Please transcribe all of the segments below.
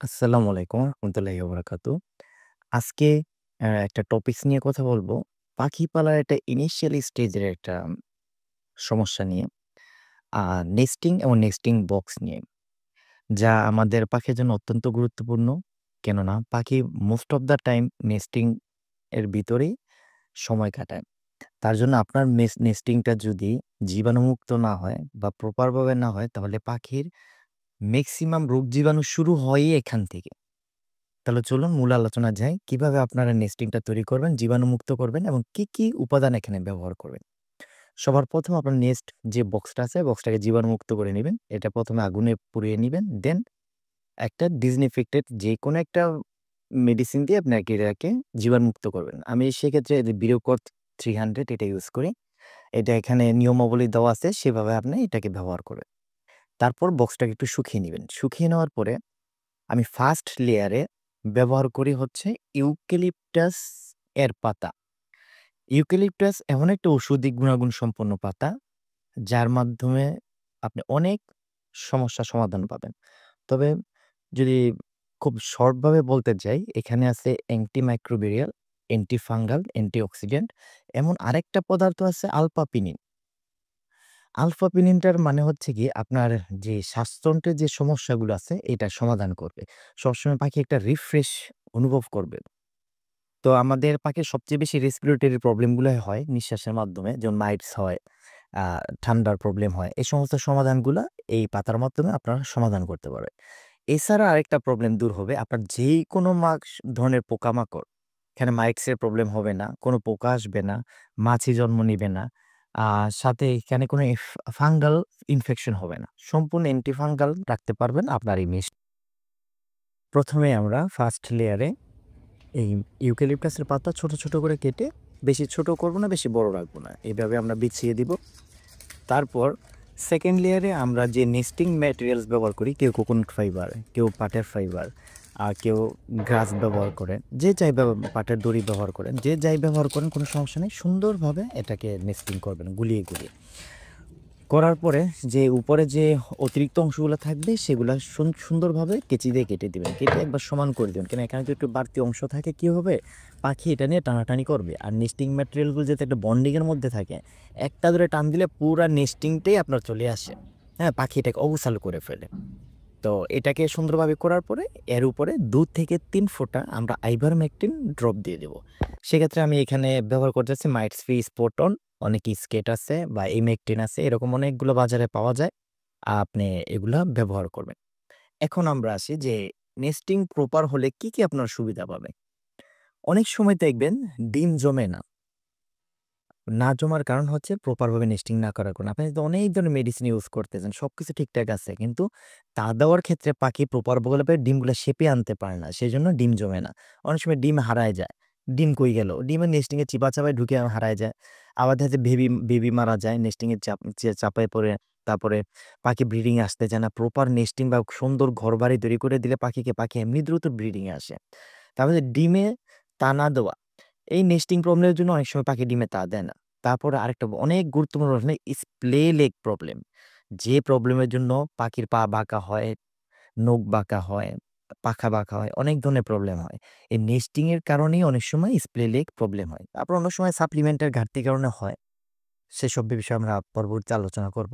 আসসালামু আলাইকুম রহমতুল্লাহি ওয়া বারাকাতুহু। আজকে একটা টপিকস নিয়ে কথা বলবো। পাখি পালার একটা ইনিশিয়াল স্টেজের একটা সমস্যা নিয়ে। আ নেস্টিং এবং নেস্টিং বক্স নিয়ে। যা আমাদের পাখির জন্য অত্যন্ত গুরুত্বপূর্ণ। কেননা পাখি most of the time nesting এর ভিতরেই সময় কাটায়। তার জন্য আপনার নেস্টিংটা যদি জীবাণুমুক্ত না হয় বা প্রপার ভাবে না হয় তাহলে পাখির মেক্সিমাম রোগ জীবাণু শুরু হয়ই এখান থেকে। তাহলে চলুন মূল আলোচনা যাই। কিভাবে আপনারা নেস্টিংটা তৈরি করবেন, জীবাণুমুক্ত করবেন এবং কি উপাদান এখানে ব্যবহার করবেন। সবার ১ম আপনার নেস্ট যে বক্সটা আছে, বক্সটাকে জীবাণুমুক্ত করে নিবেন। এটা ১ম এ আগুনে পুড়িয়ে নিবেন। দেন একটা ডিসইনফেক্টেড যেকোনো একটা মেডিসিন দিয়ে আপনাকে এটাকে জীবাণুমুক্ত করবেন। আমি সেক্ষেত্রে বিরকথ 300 এটা ইউজ করি। এটা এখানে নিয়মাবলী দেওয়া আছে, সেভাবে আপনি এটাকে ব্যবহার করবেন। তারপর বক্সটাকে একটু শুকিয়ে নিবেন। শুকিয়ে নেওয়ার পরে আমি ফার্স্ট লেয়ারে ব্যবহার করি হচ্ছে ইউক্যালিপটাস এর পাতা। ইউক্যালিপটাস এমন একটা ঔষধি গুণাগুণ সম্পন্ন পাতা, যার মাধ্যমে আপনি অনেক সমস্যার সমাধান পাবেন। তবে যদি খুব শর্টভাবে বলতে যাই, এখানে আছে অ্যান্টিমাইক্রোবিয়াল, অ্যান্টিফাঙ্গাল, অ্যান্টিঅক্সিডেন্ট এমন আরেকটা পদার্থ আছে আলফাপিনিন। আলফাপিনিনটার মানে হচ্ছে গিয়ে আপনার যে শ্বাসতন্ত্রের যে সমস্যাগুলো আছে এটার সমাধান করবে। সবসময় পাখি একটা রিফ্রেশ অনুভব করবে। তো আমাদের পাখির সবচেয়ে বেশি রেসপিরেটরি প্রবলেম গুলাই হয় নিঃশ্বাসের মাধ্যমে। যেমন মাইটস হয়, আ ঠান্ডার প্রবলেম হয়। এই সমস্ত সমাধানগুলা এই পাতার মাধ্যমে আপনারা সমাধান করতে পারবেন। এছাড়া আরেকটা প্রবলেম দূর হবে আপনার যেইকোনো ধরনের পোকামাকড়, এখানে মাইটস এর প্রবলেম হবে না, কোনো পোকা আসবে না, মাছি জন্ম নিবে না। আ সাথে এখানে কোনো ফাঙ্গাল ইনফেকশন হবে না। সম্পূর্ণ অ্যান্টি ফাঙ্গাল রাখতে পারবেন আপনার এই মেশ। ১ম এ আমরা ফার্স্ট লেয়ারে এই ইউক্যালিপটাসের পাতা ছোট করে কেটে বেশি ছোট করব না, বেশি বড় রাখবো না। এভাবে আমরা বিছিয়ে দিব। তারপর সেকেন্ড লেয়ারে আমরা যে নেস্টিং ম্যাটেরিয়ালস ব্যবহার করি, কেউ কোকোনাট ফাইবার, কেউ পাটের ফাইবার, কেউ গ্রাস ব্যবহার করেন। যে যাই পাটের দড়ি ব্যবহার করেন, যে যাই ব্যবহার করেন কোনো সমস্যা নেই। সুন্দরভাবে এটাকে নেস্টিং করবেন গুলিয়ে। করার পরে যে উপরে যে অতিরিক্ত অংশগুলো থাকবে সেগুলা সুন্দরভাবে কেচি দিয়ে কেটে দিবেন। কেটে একবার সমান করে দিবেন। কেন এখানে যদি একটু বাড়তি অংশ থাকে কি হবে? পাখি এটা নিয়ে টানাটানি করবে। আর নেস্টিং ম্যাটেরিয়ালগুলো যাতে একটা বন্ডিং এর মধ্যে থাকে, একটা ধরে টান দিলে পুরা নেস্টিংটাই আপনার চলে আসে। হ্যাঁ? পাখি এটাকে অবসাল করে ফেলে। তো এটাকে সুন্দরভাবে করার পরে এর উপরে ২ থেকে ৩ ফোঁটা আমরা আইভারমেকটিন ড্রপ দিয়ে দেব। সেক্ষেত্রে আমি এখানে ব্যবহার করতেছি মাইটস ফ্রি স্পট অন, অনেক স্কেট আছে বা ইমেকটিন আছে, এরকম অনেকগুলো বাজারে পাওয়া যায়। আপনি এগুলা ব্যবহার করবেন। এখন আমরা আসি যে নেস্টিং প্রপার হলে কি আপনার সুবিধা পাবে? অনেক সময় দেখবেন ডিম জমে না। না জমার কারণ হচ্ছে প্রপার ভাবে নেস্টিং না করার কারণে। আপনি যদি অনেক ধরনের মেডিসিন ইউজ করতেছেন, সবকিছু ঠিকঠাক আছে। কিন্তু তা দেওয়ার ক্ষেত্রে পাখি প্রপার ভাবে ডিমগুলা শেপে আনতে পারে না। সেজন্য ডিম জমে না। অনেক সময় ডিম হারায় যায়। ডিম কই গেল? ডিমের নেস্টিং এ চিপা-চাপায় ঢুকে হারায় যায়। আবার দেখা যায় বেবি মারা যায় নেস্টিং এর চাপায় পড়ে। তারপরে পাখি ব্রিডিং এ আসতে চায় না। প্রপার নেস্টিং বা সুন্দর ঘরবাড়ি তৈরি করে দিলে পাখি এমনি দ্রুত ব্রিডিং এ আসে। তারপরে ডিমে তা না দেওয়া। এই নেস্টিং প্রবলেম এর জন্য অনেক সময় পাখি ডিমে তা দেয় না। তারপরে আরেকটা অনেক গুরুত্বপূর্ণ প্রশ্ন স্প্লে লেগ প্রবলেম। যে প্রবলেমের জন্য পাখির পা বাঁকা হয়, নখ বাঁকা হয়, পাখা বাঁকা হয়, অনেক ধরনের প্রবলেম হয়। এই নেস্টিং এর কারণেই অনেক সময় স্প্লে লেগ প্রবলেম হয়। তারপর অনেক সময় সাপ্লিমেন্টের ঘাটতির কারণে হয়। সেসব বিষয়ে আমরা পরবর্তীতে আলোচনা করব।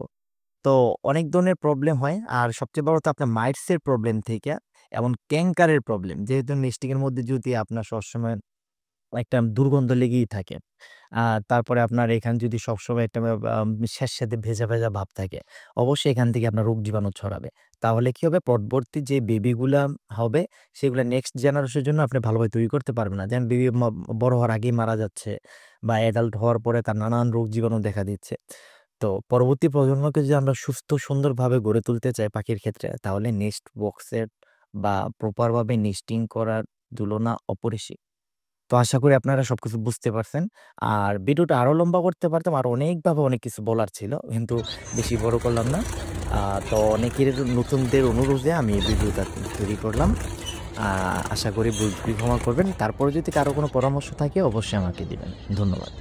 তো অনেক ধরনের প্রবলেম হয়। আর সবচেয়ে বড় তো আপনার মাইটস এর প্রবলেম থেকে এমন ক্যাঙ্কারের প্রবলেম। যেহেতু নেস্টিং এর মধ্যে যদি আপনার সবসময় একটা দুর্গন্ধ লেগেই থাকে। আ তারপরে আপনার এখানে যদি সবসময় একটা স্যাঁতসেঁতে ভেজা ভাব থাকে, অবশ্যই এখান থেকে আপনার রোগ জীবাণু ছড়াবে। তাহলে কি হবে? পরবর্তী যে বেবিগুলা হবে, সেগুলা নেক্সট জেনারেশন এর জন্য আপনি ভালোভাবে তৈরি করতে পারবেন না। যেমন বেবি বড় হওয়ার আগেই মারা যাচ্ছে বা অ্যাডাল্ট হওয়ার পরে তার নানান রোগ জীবাণু দেখা দিচ্ছে। তো পরবর্তী প্রজন্মকে যদি আমরা সুস্থ সুন্দরভাবে গড়ে তুলতে চাই পাখির ক্ষেত্রে, তাহলে নেস্ট বক্সের বা প্রপার ভাবে নেস্টিং করার তুলনা অপরিসীম। তো আশা করি আপনারা সবকিছু বুঝতে পারছেন। আর ভিডিওটা আরো লম্বা করতে পারতাম। আরো অনেকভাবে অনেক কিছু বলার ছিল। কিন্তু বেশি বড় করলাম না। আ তো অনেকের নতুনদের অনুরোধে আমি এই ভিডিওটা তৈরি করলাম। আ আশা করি ভুল ত্রুটি ক্ষমা করবেন। তারপরে যদি কারো কোনো পরামর্শ থাকে অবশ্যই আমাকে দিবেন। ধন্যবাদ।